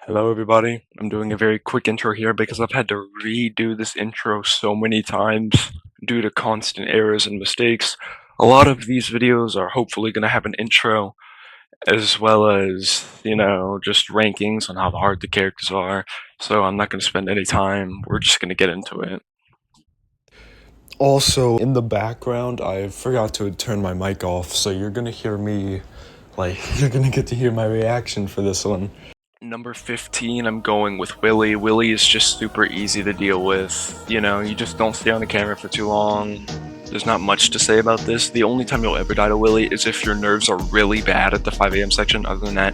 Hello everybody, I'm doing a very quick intro here because I've had to redo this intro so many times due to constant errors and mistakes. A lot of these videos are hopefully going to have an intro as well as, just rankings on how hard the characters are, so I'm not going to spend any time, we're just going to get into it. Also, in the background, I forgot to turn my mic off, so you're going to hear me, you're going to get to hear my reaction for this one. Number 15, I'm going with Willy. Willy is just super easy to deal with. You just don't stay on the camera for too long. There's not much to say about this. The only time you'll ever die to Willy is if your nerves are really bad at the 5 a.m. section. Other than that,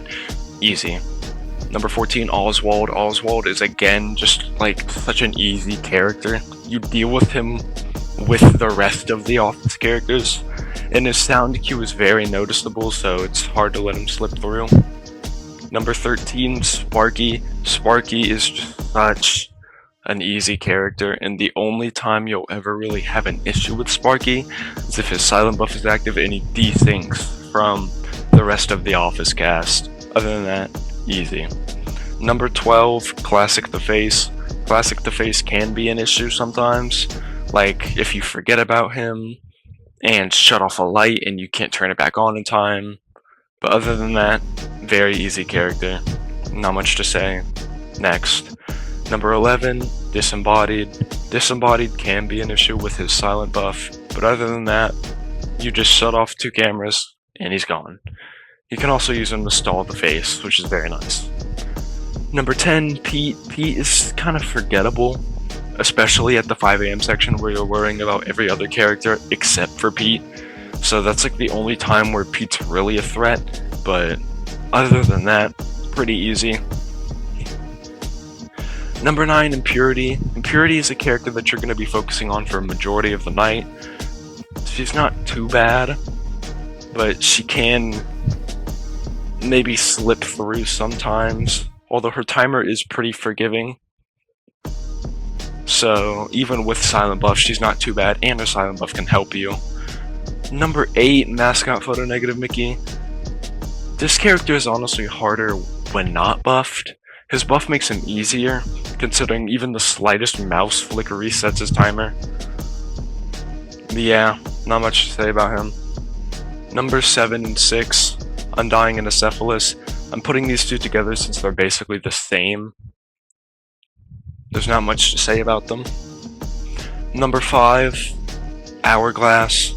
easy. Number 14, Oswald. Oswald is again just like such an easy character. You deal with him with the rest of the Office characters, and his sound cue is very noticeable, so it's hard to let him slip through. Number 13, Sparky. Sparky is just such an easy character, and the only time you'll ever really have an issue with Sparky is if his silent buff is active and he desyncs from the rest of the Office cast. Other than that, easy. Number 12, Classic the Face. Classic the Face can be an issue sometimes, like if you forget about him and shut off a light and you can't turn it back on in time. But other than that, very easy character. Not much to say. Next. Number 11, Disembodied. Disembodied can be an issue with his silent buff, but other than that, you just shut off 2 cameras and he's gone. You can also use him to stall the face, which is very nice. Number 10, Pete. Pete is kind of forgettable, especially at the 5 a.m. section where you're worrying about every other character except for Pete. So that's like the only time where Pete's really a threat, but other than that, pretty easy. Number 9, Impurity. Impurity is a character that you're going to be focusing on for a majority of the night. She's not too bad, but she can maybe slip through sometimes, although her timer is pretty forgiving. So even with silent buff, she's not too bad, and her silent buff can help you. Number 8, Mascot Photo Negative Mickey. This character is honestly harder when not buffed. His buff makes him easier, considering even the slightest mouse flick resets his timer. But yeah, not much to say about him. Number 7 and 6, Undying and Acephalus. I'm putting these two together since they're basically the same. There's not much to say about them. Number 5, Hourglass.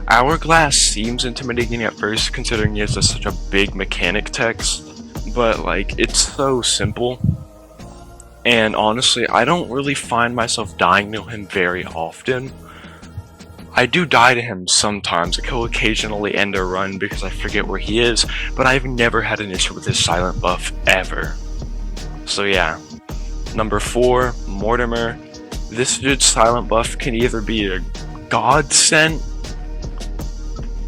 Hourglass seems intimidating at first, considering he has such a big mechanic text, but it's so simple. And honestly, I don't really find myself dying to him very often. I do die to him sometimes, he'll occasionally end a run because I forget where he is, but I've never had an issue with his silent buff, ever. So yeah. Number 4, Mortimer. This dude's silent buff can either be a godsend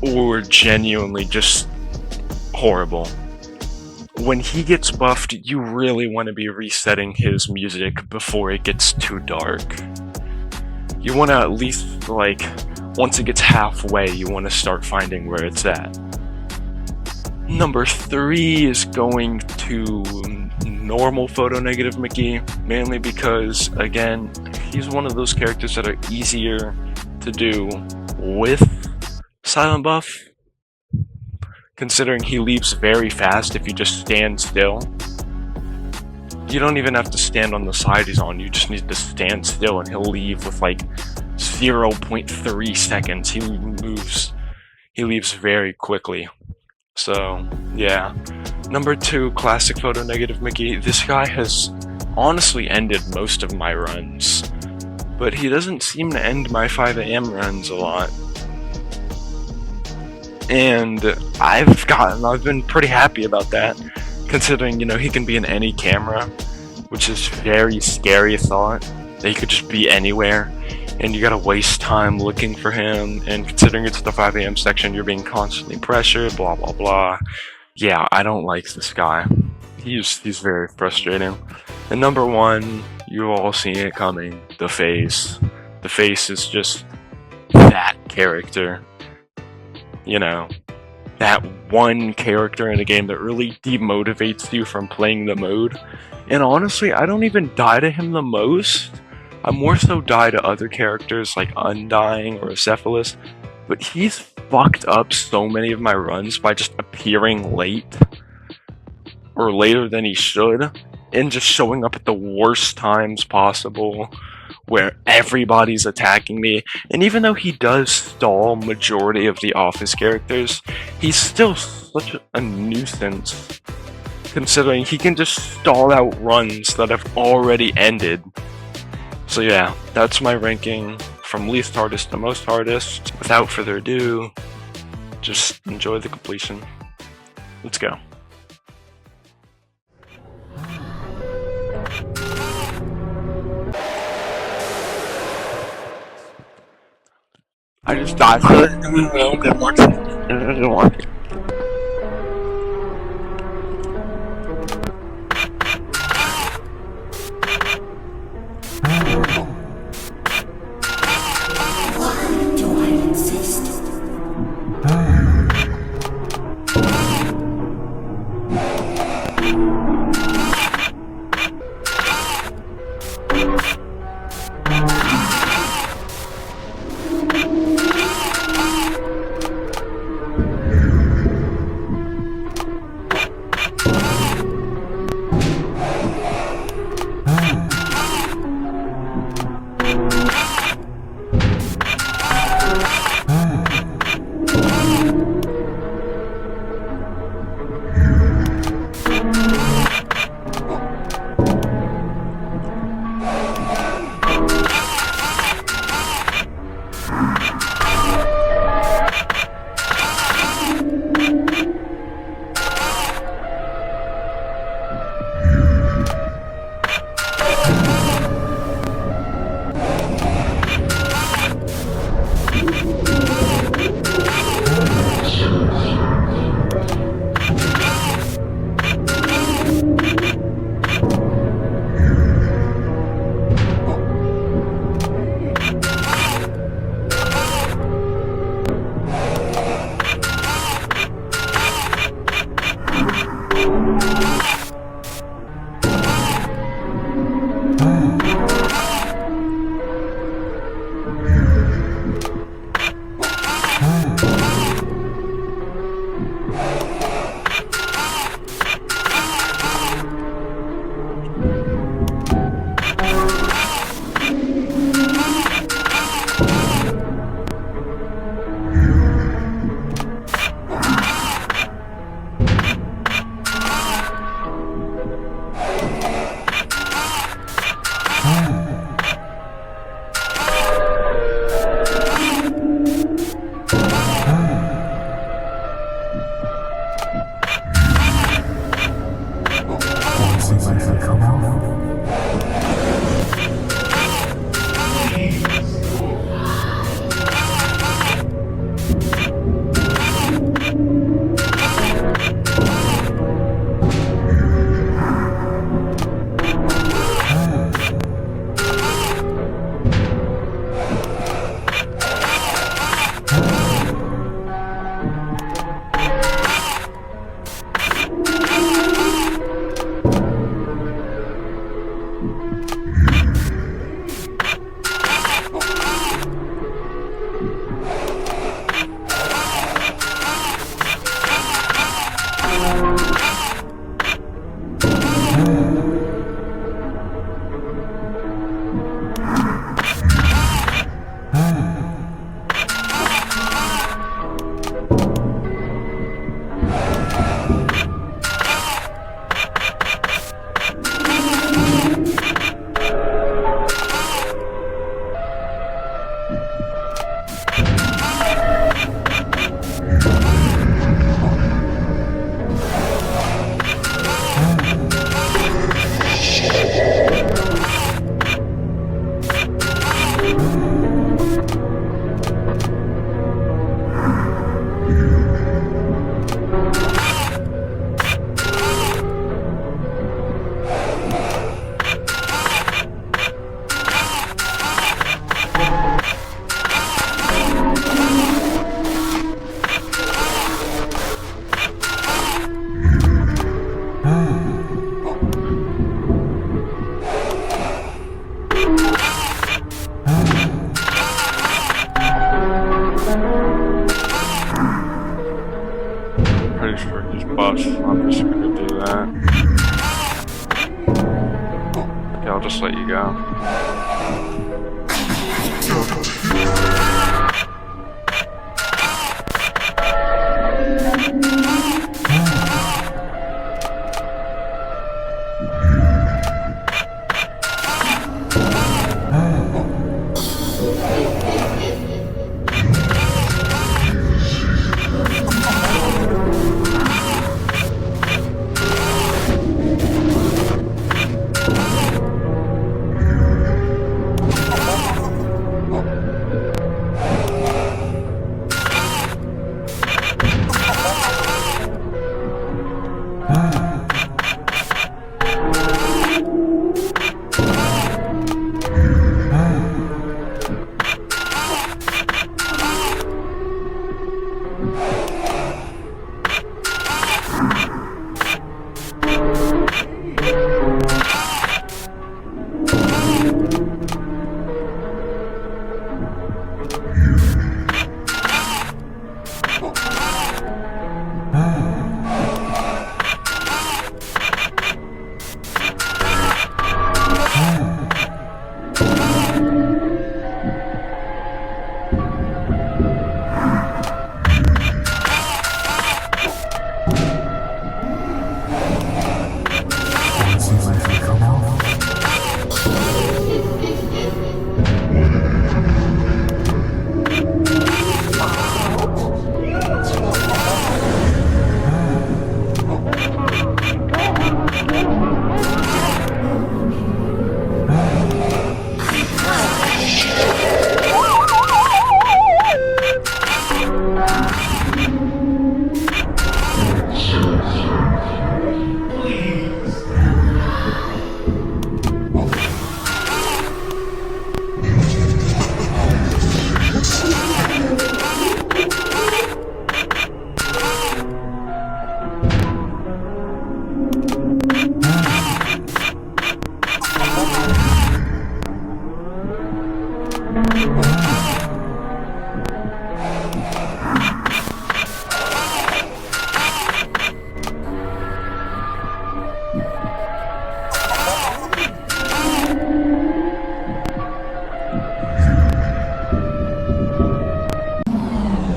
or genuinely just horrible. When he gets buffed, you really want to be resetting his music before it gets too dark. You want to at least, once it gets halfway, you want to start finding where it's at. Number 3 is going to normal Photo Negative Mickey, mainly because, again, he's one of those characters that are easier to do with silent buff, considering he leaves very fast if you just stand still. You don't even have to stand on the side he's on, you just need to stand still and he'll leave with 0.3 seconds. He leaves very quickly. So yeah. Number 2, Classic Photo Negative Mickey. This guy has honestly ended most of my runs, but he doesn't seem to end my 5 a.m. runs a lot. And I've been pretty happy about that, considering, he can be in any camera, which is very scary thought, that he could just be anywhere, and you gotta waste time looking for him, and considering it's the 5 a.m. section, you're being constantly pressured, blah blah blah. Yeah, I don't like this guy. He's very frustrating. And number 1, you all seen it coming, the Face. The Face is just that character. That one character in a game that really demotivates you from playing the mode, And honestly, I don't even die to him the most. I more so die to other characters like Undying or Acephalus, but he's fucked up so many of my runs by just appearing late, or later than he should, and just showing up at the worst times possible, where everybody's attacking me. And even though he does stall majority of the office characters, he's still such a nuisance, considering he can just stall out runs that have already ended. So yeah, that's my ranking from least hardest to most hardest. Without further ado, just enjoy the completion. Let's go. I just died. I'll just let you go.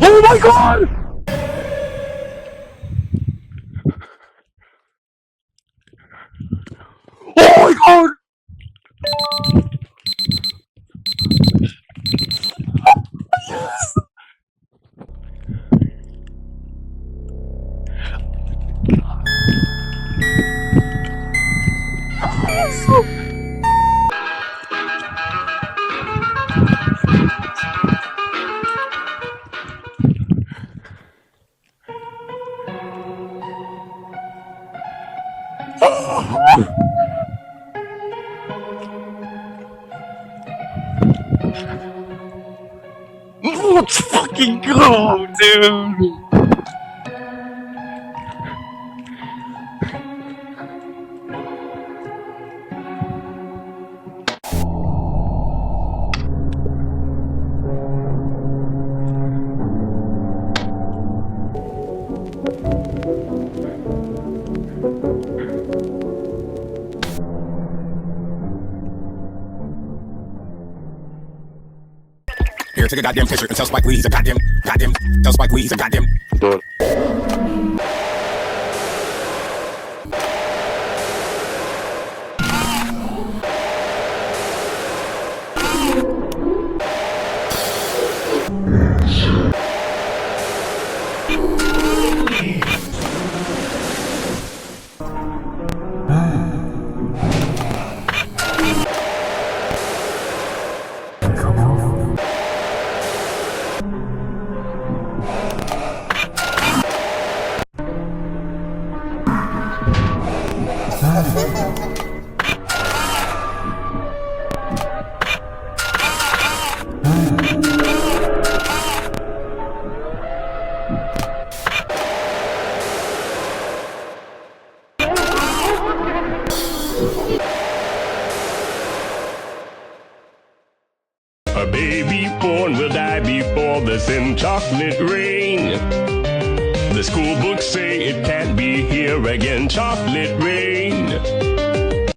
Oh my god! Oh my god! Let's fucking go, dude! Here, take a goddamn picture and tell Spike Lee he's a goddamn, tell Spike Lee he's a goddamn. Do it. A baby born will die before the thin chocolate rain. The school books say it can't be here again, chocolate rain.